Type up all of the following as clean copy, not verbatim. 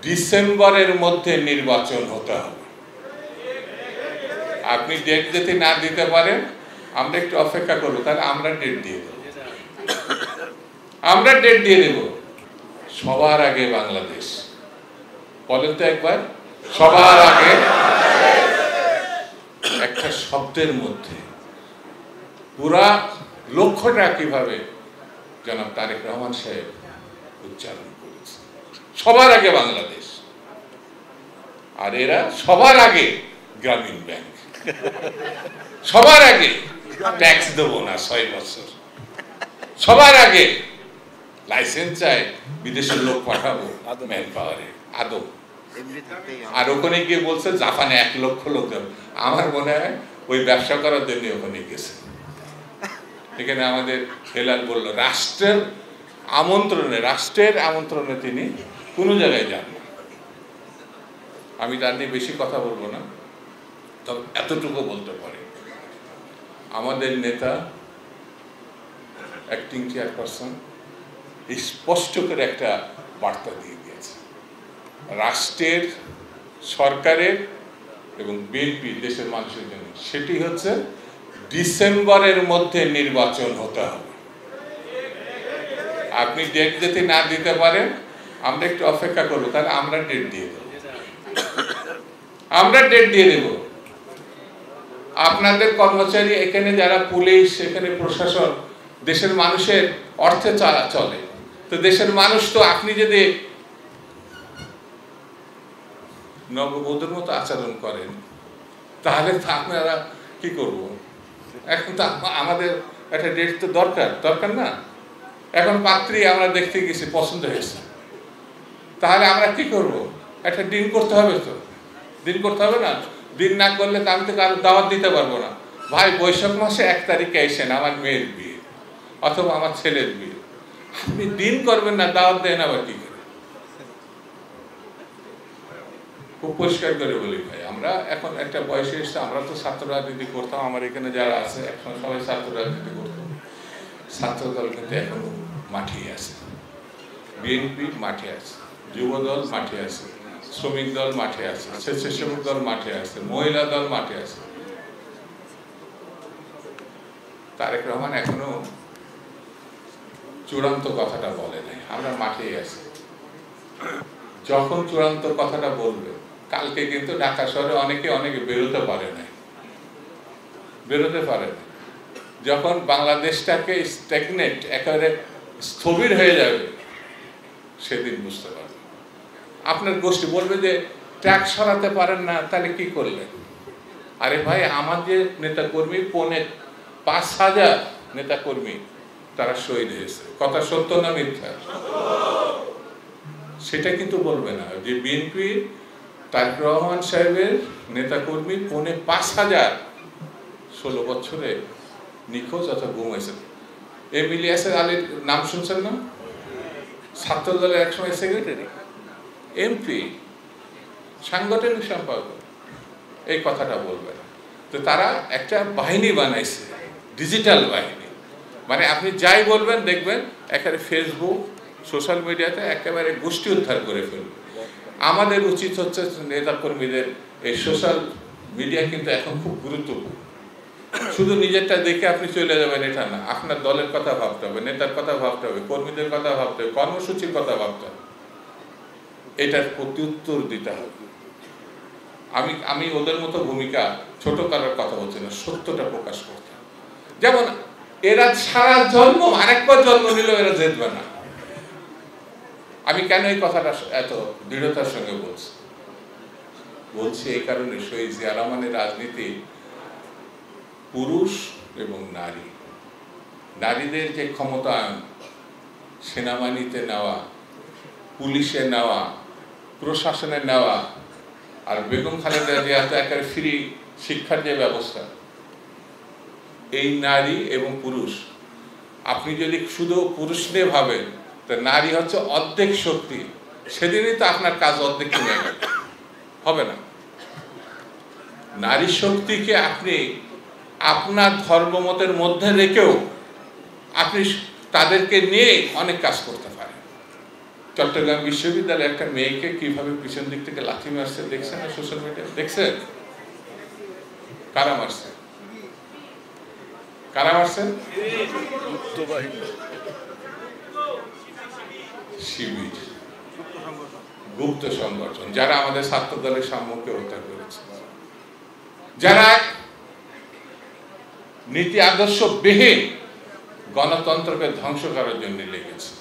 ডিসেম্বরের মধ্যে নির্বাচন হতে হবে। আপনি ডেট যদি না দিতে পারেন আমরা একটু অপেক্ষা করবো, তাহলে আমরা ডেট দিয়ে দেব। আমরা ডেট দিয়ে দেব। সবার আগে বাংলাদেশ বলেন তো একবার, সবার আগে। একটা শব্দের মধ্যে পুরা লক্ষ্যটা কিভাবে জনাব তারেক রহমান সাহেব উচ্চারণ করেছে, সবার আগে বাংলাদেশ। আর এরা সবার আগে গ্রামীণ ব্যাংক, সবার আগে ট্যাক্স দেবো না 6 বছর, সবার আগে লাইসেন্স চাই, বিদেশের লোক পাঠাবো ম্যান পাওয়ারে আদৌ। আর ওখানে গিয়ে বলছে জাপানে 1 লক্ষ লোক যাবে। আমার মনে হয় ওই ব্যবসা করার জন্য ওখানে গেছে। এখানে আমাদের হেলাল বলল রাষ্ট্রের আমন্ত্রণে তিনি কোনো জায়গায় যান না। আমি তার নিয়ে বেশি কথা বলবো না, তবে এতটুকু বলতে পারি আমাদের নেতা অ্যাক্টিং চেয়ারপারসন স্পষ্ট করে একটা বার্তা দিয়ে দিয়েছে রাষ্ট্রের, সরকারের এবং বিএনপি দেশের মানুষের জন্য। সেটি হচ্ছে ডিসেম্বরের মধ্যে নির্বাচন হতে হবে। আপনি ডেট যদি না দিতে পারেন আমরা একটু অপেক্ষা করবো, তাহলে আমরা ডেট দিয়ে দেব। আমরা ডেট দিয়ে দেব। আপনাদের কর্মচারী এখানে যারা পুলিশ, এখানে প্রশাসন দেশের মানুষের অর্থে চলে, তো দেশের মানুষ তো আপনি যদি নববধূর মতো আচরণ করেন তাহলে তো আপনারা কি করব? এখন তো আমাদের একটা ডেট তো দরকার না। এখন পাত্রী আমরা দেখতে গেছি, পছন্দ হয়েছে, তাহলে আমরা কি করব? একটা দিন করতে হবে, তো দিন করতে হবে না? দিন না করলে তো আমি তো কারো দাওয়াত দিতে পারবো না। ভাই বৈশাখ মাসে 1 তারিখে এসেন আমার মেয়ের বিয়ে অথবা আমার ছেলের বিয়ে, আপনি দিন করবেন না, দাওয়াত দেন আবার কি করে? খুব পরিষ্কার করে বলি ভাই, আমরা এখন একটা বয়সে এসে, আমরা তো ছাত্র রাজনীতি করতাম, আমার এখানে যারা আছে এখন সবাই ছাত্র রাজনীতি করতাম। ছাত্র দল কিন্তু এখন মাঠে আছে, বিএনপি মাঠে আছে, যুব দল মাঠে আছে, শ্রমিক দল মাঠে আছে, স্বেচ্ছাসেবক দল মাঠে আছে, মহিলা দল মাঠে আছে। তারেক রহমান এখনো চূড়ান্ত কথাটা বলে নাই, আমরা মাঠেই আছি। যখন চূড়ান্ত কথাটা বলবে, কালকে কিন্তু ঢাকা শহরে অনেকে বেরোতে পারে না, যখন বাংলাদেশটাকে স্ট্যাগনেট, একেবারে স্থবির হয়ে যাবে, সেদিন বুঝতে পারবে। আপনার গোষ্ঠী বলবে যে ট্যাক্স সরাতে পারেন না, তাহলে কি করলেন? আরে ভাই, আমাদের নেতাকর্মী 5,000 নেতাকর্মী তারা শহীদ হয়েছে, কথা সত্য না মিথ্যা? সেটা কিন্তু বলবে না যে বিএনপি তারেক রহমান সাহেবের নেতাকর্মী 5,000 16 বছরে নিখোঁজ অথবা গুম হয়েছে। ইলিয়াস আলীর নাম শুনছেন না? ছাত্র দলের একসময় সেক্রেটারি, এমপি, সাংগঠনিক সম্পাদক, এই কথাটা বলবে না। তো তারা একটা বাহিনী বানাইছে, ডিজিটাল বাহিনী। মানে আপনি যাই বলবেন দেখবেন একেবারে ফেসবুক, সোশ্যাল মিডিয়াতে একেবারে গোষ্ঠী উদ্ধার করে ফেলবে। আমাদের উচিত হচ্ছে নেতাকর্মীদের এই সোশ্যাল মিডিয়া কিন্তু এখন খুব গুরুত্বপূর্ণ। শুধু নিজেরটা দেখে আপনি চলে যাবেন এটা না, আপনার দলের কথা ভাবতে হবে, নেতার কথা ভাবতে হবে, কর্মীদের কথা ভাবতে হবে, কর্মসূচির কথা ভাবতে হবে, এটার প্রত্যুত্তর দিতে হবে। আমি ওদের মতো ভূমিকা ছোট করার কথা বলছি না, সত্যটা প্রকাশ করতে। যেমন এরা সারা জন্ম, আরেকবার জন্ম নিলেও এরা জিতবে না। আমি কেন এই কথাটা এত দৃঢ়তার সঙ্গে বলছি এই কারণে, শহীদ জিয়া রহমানের রাজনীতি পুরুষ এবং নারী, নারীদের যে ক্ষমতায়ন, সেনাবাহিনীতে নেওয়া, পুলিশে নেওয়া, প্রশাসনে নেওয়া, আর বেগম খালেদা জিয়া তো একেবারে ফ্রি শিক্ষার যে ব্যবস্থা, এই নারী এবং পুরুষ, আপনি যদি শুধু পুরুষ নিয়ে ভাবেন তা নারী হচ্ছে অর্ধেক শক্তি, সেদিনই তো আপনার কাজ অর্ধেক কমে গেল, হবে না। নারী শক্তিকে আপনি আপনার ধর্মমতের মধ্যে রেখেও আপনি তাদেরকে নিয়ে অনেক কাজ করতে পারেন। চট্টগ্রাম বিশ্ববিদ্যালয়ে একটা মেয়েকে কিভাবে পিছন দিক থেকে লাথি মারছে দেখছেন না সোশ্যাল মিডিয়া? দেখছেন? কারা মারছে? কারা মারছে? শিবির, গুপ্ত সংগঠন, যারা আমাদের ছাত্র দলের সাম্যকে হত্যা করেছে, যারা নীতি আদর্শ বিহীন গণতন্ত্রকে ধ্বংস করার জন্য লেগেছে।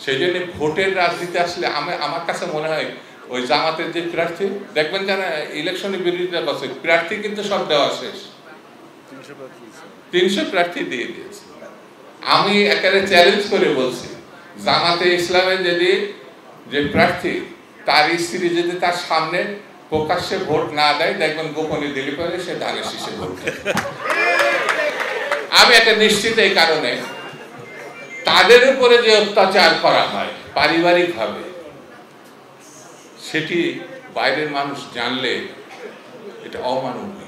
সেই জন্য ভোটের রাজনীতি আসলে আমার কাছে মনে হয় ওই জামাতের যে প্রার্থী দেখবেন, যারা ইলেকশনে বিরোধিতা করছে, প্রার্থী কিন্তু সব দেওয়া শেষ, 300 প্রার্থী দিয়ে দিয়েছে। আমি একেবারে চ্যালেঞ্জ করে বলছি, জামাতে ইসলামের যে প্রার্থী তার স্ত্রী যদি তার সামনে প্রকাশ্যে ভোট না দেয়, দেখবেন গোপনে দিলে পরে সে ধানের শীষে ভোট দেয়। আমি এটা নিশ্চিত এই কারণে, তাদের উপরে যে অত্যাচার করা হয় পারিবারিক ভাবে, সেটি বাইরের মানুষ জানলে এটা অমানবিক।